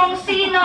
kung sino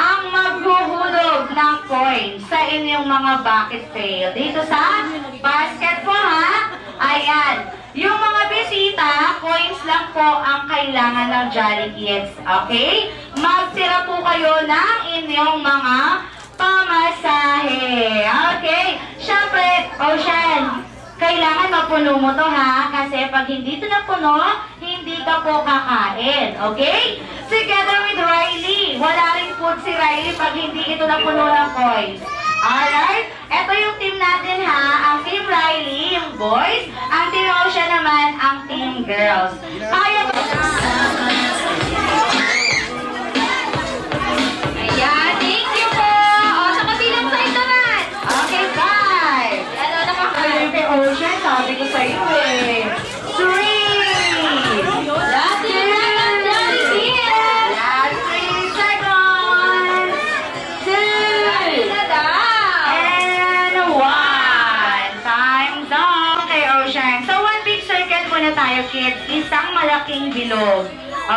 ang maghuhulog ng coins sa inyong mga bucket pail. Dito sa basket po ha. Ayan. Yung mga bisita, coins lang po ang kailangan ng Jolly Kids. Okay? Magtira po kayo ng inyong mga pamasahe. Okay? Siyempre, Ocean, kailangan mapuno mo to ha, kasi pag hindi ito napuno, hindi ka po kakain. Okay? Together with Riley. Wala rin food si Riley pag hindi ito napuno ng coins. Alright? Ito yung team natin ha. Ang team Riley, yung boys. Ang team Ocean naman, ang team girls. Kaya ba? Ayan, thank you po. O, sa kabilang side naman. Okay, bye. Ano naman kayo kay Ocean? Sabi ko sa iyo eh. 3. Last 3 seconds. 2. And 1. Time's up. Okay, Ocean. So, one big circle muna tayo, kids. Isang malaking bilog.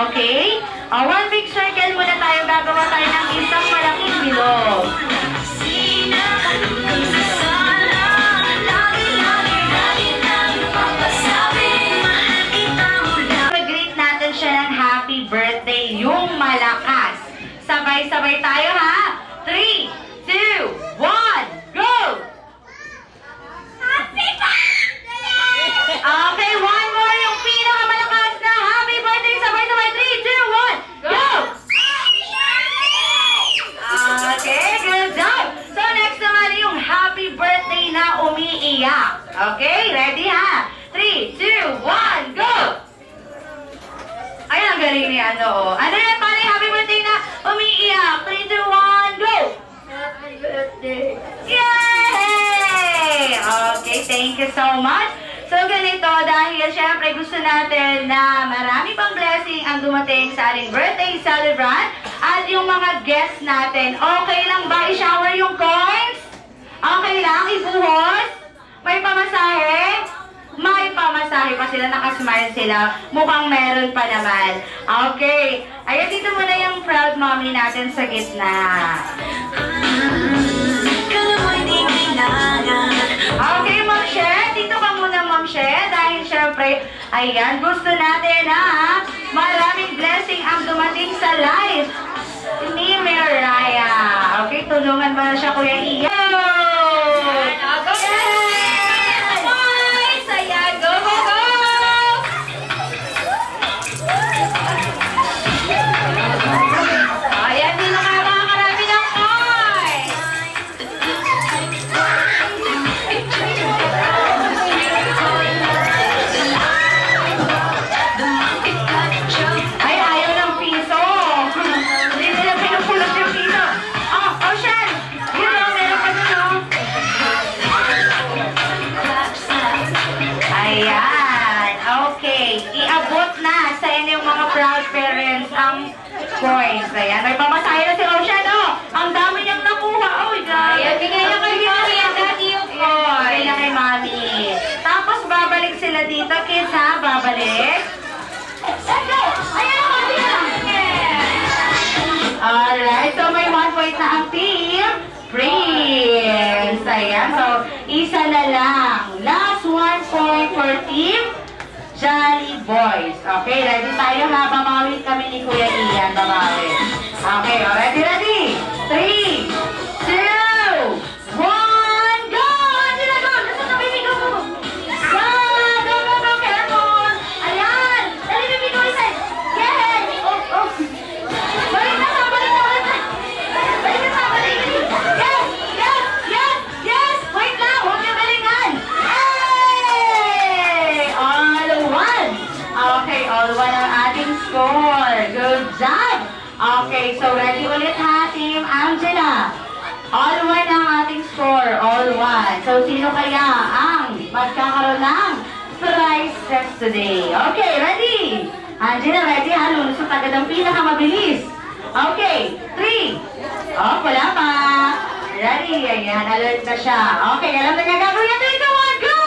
Okay? One big circle muna tayo. Gagawa tayo ng isang malaking bilog. Mag-greet natin siya ng happy birthday, yung malakas. Sabay-sabay tayo ha. 3, 2, 1, go! Happy birthday! Okay, one more. Yung pinakamalakas na happy birthday. Sabay-sabay. 3, 2, 1, go! Happy birthday! Okay, good job. So next naman yung happy birthday na umiiyak. Okay, ready ha? 3, 2, 1, go! Ay, ang galing ni ano. Ano yan, pare? Happy birthday na umiiyak. 3, 2, 1, go! Happy birthday! Yay! Okay, thank you so much. So ganito, dahil syempre gusto natin na marami pang blessing ang dumating sa ating birthday celebrant at yung mga guests natin. Okay lang ba i-shower yung coins? Okay lang, ibuhos? May pamasahe? May pamasahe pa sila, nakasmile sila. Mukhang meron pa naman. Okay. Ayan, dito muna yung proud mommy natin sa gitna. Okay, Ma'am She. Dito ka muna, Ma'am She. Dahil syempre, ayan, gusto natin ha. Maraming blessing ang dumating sa life ni Mariah. Okay, tulungan mo na siya, Kuya Ian. Coins. Ayan, may pamasahe na si Ocean, oh. Ang dami niyang nakuha. Oh, God. Ayan, bigay na kay Mami. Ang dami yung coins. Bigay na kay Mami. Tapos, babalik sila dito, kids, ha? Babalik. Let's go! Ayan, Mami na. Alright, so may 1 point na ang team Prince. Ayan, so, isa na lang. Last 1 point for team Jolly Boys. Okay, ready tayo ha? Bamawin kami ni Kuya Ian. Bamawin. Okay, ready? 3, 2, 1, go! Angela, go! Nasa na baby, go! Go! Go! Careful! Ayan! Dali, baby, go inside! Yes! Oh! Balik na! Balik na! Yes! Wait lang! Huwag niyo galingan! Okay, all 1 ang ating score. Good job! Okay, so ready ulit ha, Team Angela. All 1 ang ating score. All 1. So, sino kaya ang magkakaroon ng prizes today? Okay, ready? Angela, ready ha? Lulusot agad ang pinakamabilis. Okay, 3. Oh, wala pa. Ready? Ayan, alert na siya. Okay, alam na niya gagawin. 3, 2, 1, go!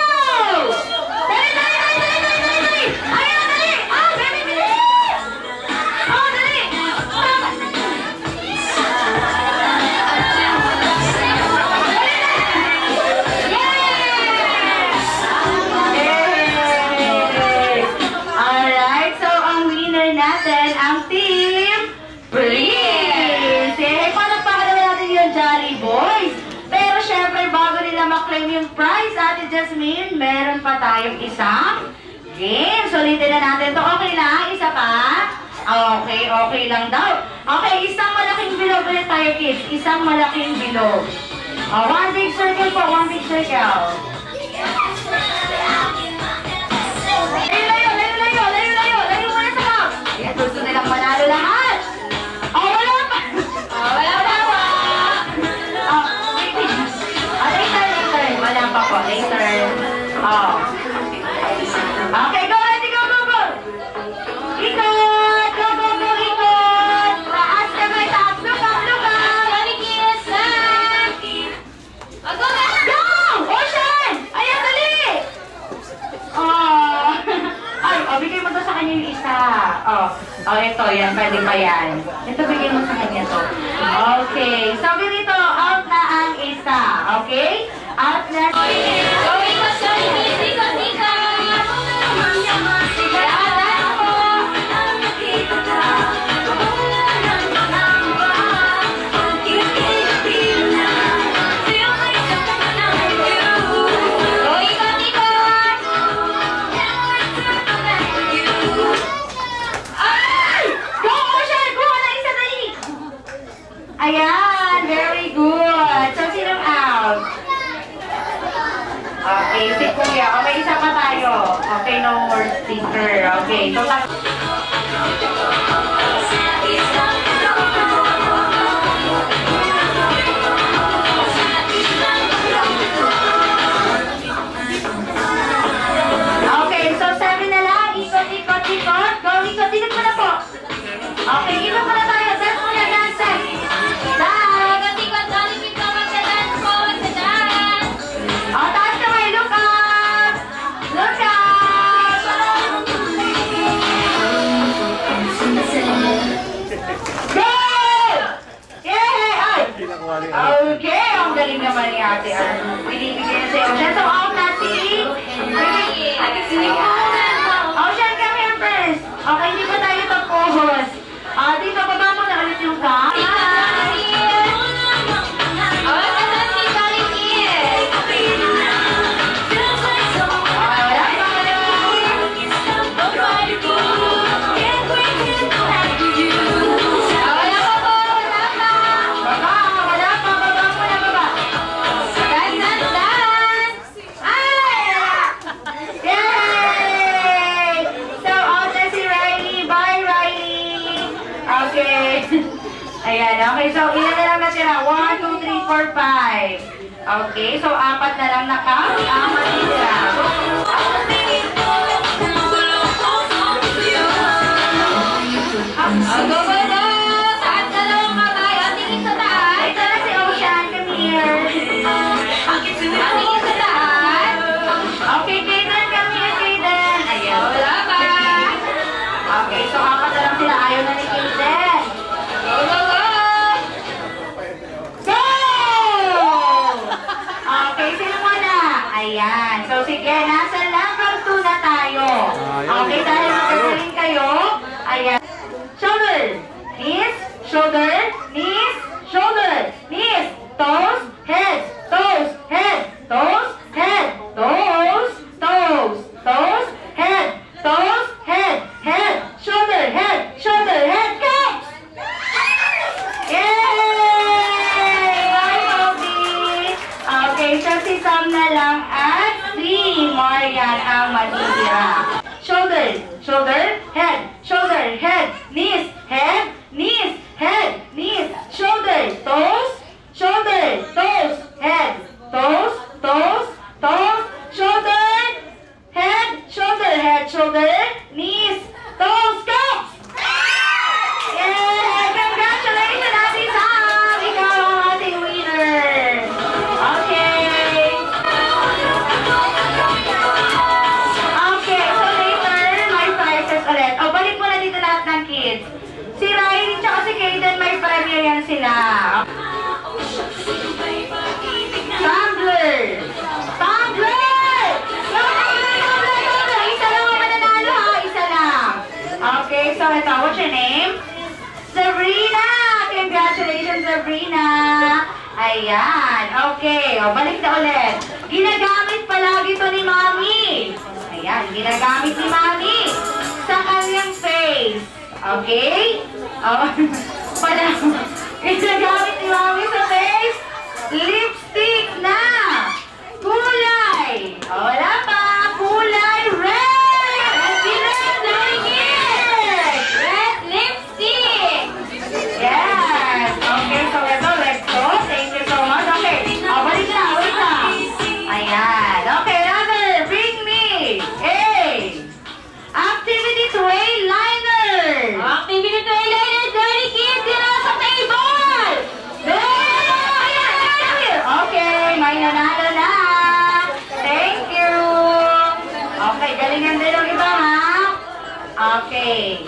Dali! Ayan, dali! Oh, dali, bilis! Oh, dali! ang Team Prince! Eh, palakpakan naman natin yung Jolly Boys. Pero syempre, bago nila maklaim yung prize, Ate Jasmine, meron pa tayong isang game. Sulitin na natin to. Okay lang? Isa pa? Okay, okay lang daw. Okay, isang malaking bilog ulit tayo, kids. Isang malaking bilog. One big circle po, one big circle. Layo muna sa box. Yan, gusto nilang manalo lahat. Wala pa. Wala pa. Later. Wala pa po, later. Okay, go, ready, go. Ikot, go, ikot. Taas kamay, taas, look up. Ready, kids, go! Ocean! Ayan, dali! Bigay mo to sa kanya yung isa. Ito, yan, pwede pa yan. Ito, bigay mo sa kanya to. Okay, sabi rito, out na ang isa. Okay? Out na. Ayan, very good. So, sinong out? Okay, si Kuya. O, may isa pa tayo. Okay, no more sticker. Okay, so, okay, so 7 na lang. Ikot. Go, ikot mo na po. Okay, ikot mo na tayo. Dance mo na, dance. Taas kamay, look up! Look up! Go! Yeah! Okay, ang galing naman ni Ate Ar. Binibigyan niya sa'yo. Ocean, so out na si... Ocean, come here first. Okay, hindi pa tayo tapos. Dito, baba mo na ulit yung ka. Ayan, okay. So, ilan na lang natira? 1, 2, 3, 4, 5. Okay, so 4 na lang naka. 4 natira. Go! Taas na lang ang kamay. Tingin sa taas. Ito na si Ocean. Come here. Tingin sa taas. Okay, Kaden. Come here, Kaden. Ayan, wala pa. Okay, so 4 na lang sila. Ayaw na ni Kaden. Go! Okay, sino muna? Ayan. So, sige, nasa number 2 na tayo. Okay, dahil magkagaling kayo. Ayan. Shoulder. Knees. Shoulder. Knees. Shoulder. Knees. Toes. Head. Toes. Head. Toes. Head. Toes. Toes. Toes. Head. Toes. Head. Head. Shoulder. Head. Shoulder. Head. Comes! Yay! Bye, Bobby! Okay, so si Sam na lang at si Marian ang matitira. Shoulder, head, knees, head, knees, head, Sabrina! Congratulations, Sabrina! Ayan, okay. O, balik na ulit. Ginagamit palagi to ni Mami. Ayan, ginagamit ni Mami sa kanyang face. Okay? O, ginagamit ni Mami sa face. Lipstick na kulay. O, wala pa. Kulay red. Red lipstick. Yes. Okay, so ito, let's go. Thank you so much. Okay. O, balik na. Ayan. Okay, another. Bring me. Activity to eyeliner. Activity to eyeliner. Dirty kids, dito sa table. Okay, may nanalo na. Thank you. Okay, galingan din ang iba, ha? Okay.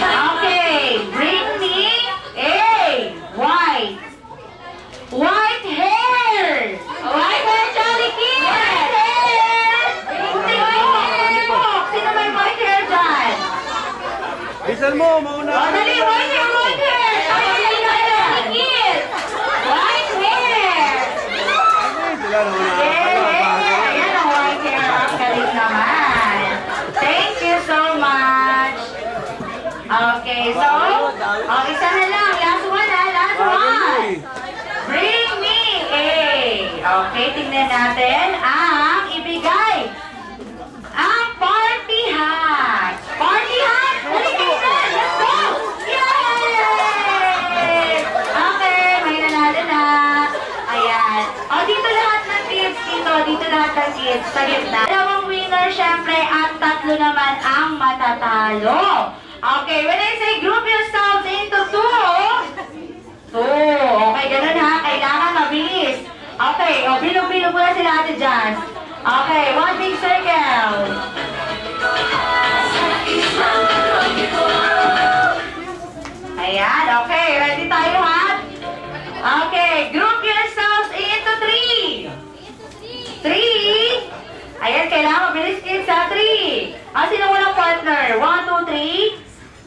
Okay, bring me white. White hair. White hair, Jolly Kid. White hair. Sino may white hair dyan? Bisan mo, mauna. O, dali, white hair, white hair. Jolly Kid. White hair. Sila nauna. Ayan ang white hair. Ang galing naman. Thank you so much. Okay, so, isa na lang. Last one, ha? Last one. Bring me Okay, tingnan natin ang ibigay. Ang party hat. Party hat! Dali kayo na! Let's go! Yay! Okay, may nanalo na. Ayan. O, dito lahat ng kids. Dito lahat ng kids. Sa gitna. Dalawang winner, syempre, at tatlo naman ang matatalo. Okay, when I say group yourselves into two. Okay, ganun ha. Kailangan mabilis. Okay, o, bilog-bilog muna sila ate dyan. Okay, one big circle. Ayan, okay. Ready tayo ha? Okay, group yourselves into three. Three. Ayan, kailangan mabilis kids sa three. Sino walang partner? 1, 2,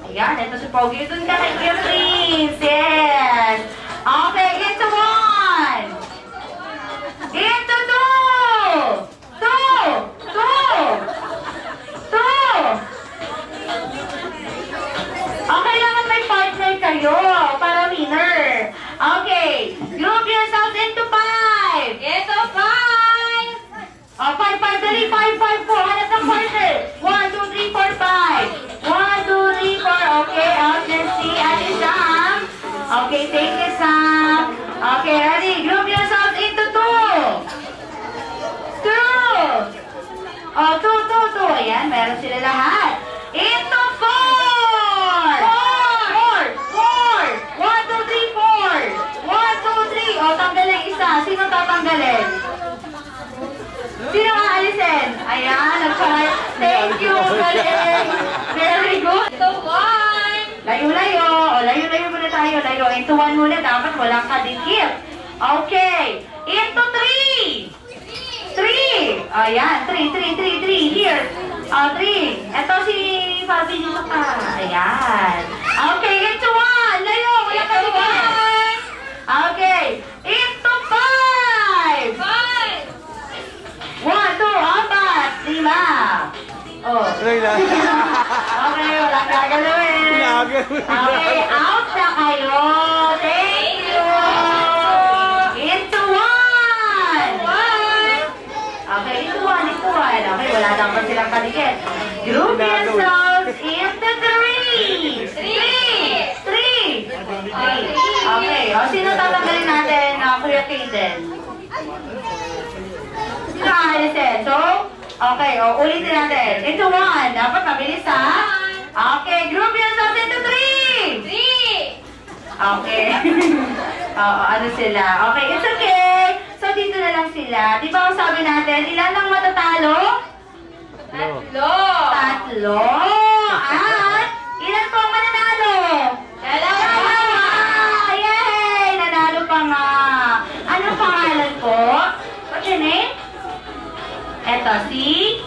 3. Ayan, ito si Pogi. Doon ka kay Prince. Yes. Okay, into one. Into two. Kailangan may partner kayo para winner. Okay, group yourselves into five. Into five. Five, dali. 5, 4. Hanap ng partner. 1, 2, 3, 4, 5. 1, 2, 3, 4. Okay, let's see. Ate Sam. Okay, thank you, Sam. Okay, ready? Group yourselves into two. Two. Ayan, meron sila lahat. Into four. 1, 2, 3, 4. 1, 2, 3. O, tanggalin isa. Sino tatanggalin? Sino aalisin? Ayan, nagparay. Thank you, galing. Very good. Into one. Layo-layo. O, layo-layo muna tayo. Layo. Into one muna. Dapat walang kadikip. Okay. Into three. Ayan, 3. Here. 3. Ito si Fabi dito pa. Ayan. Okay, into 1. Layo. Wala ka dito. Okay. Into 5. 1, 2, 4, 5. Oh. Okay, wala gagalawin. Okay, out na kayo. Thank you. Into 1. Okay, into one. Okay, wala dapat silang kadikit. Group yourselves into three. Okay, sino tatanggalin natin? Kuya Kaden. Sino aalisin? So, okay, ulitin natin. Into one. Dapat mabilis ha? Okay, group yourselves into three. Okay. Ano sila? Okay, it's okay. So, dito na lang sila. Di ba sabi natin, ilan ang matatalo? Tatlo. At, ilan po ang mananalo? Dalawa. Yay! Nanalo pa nga. Anong pangalan po? What's your name? Eto, si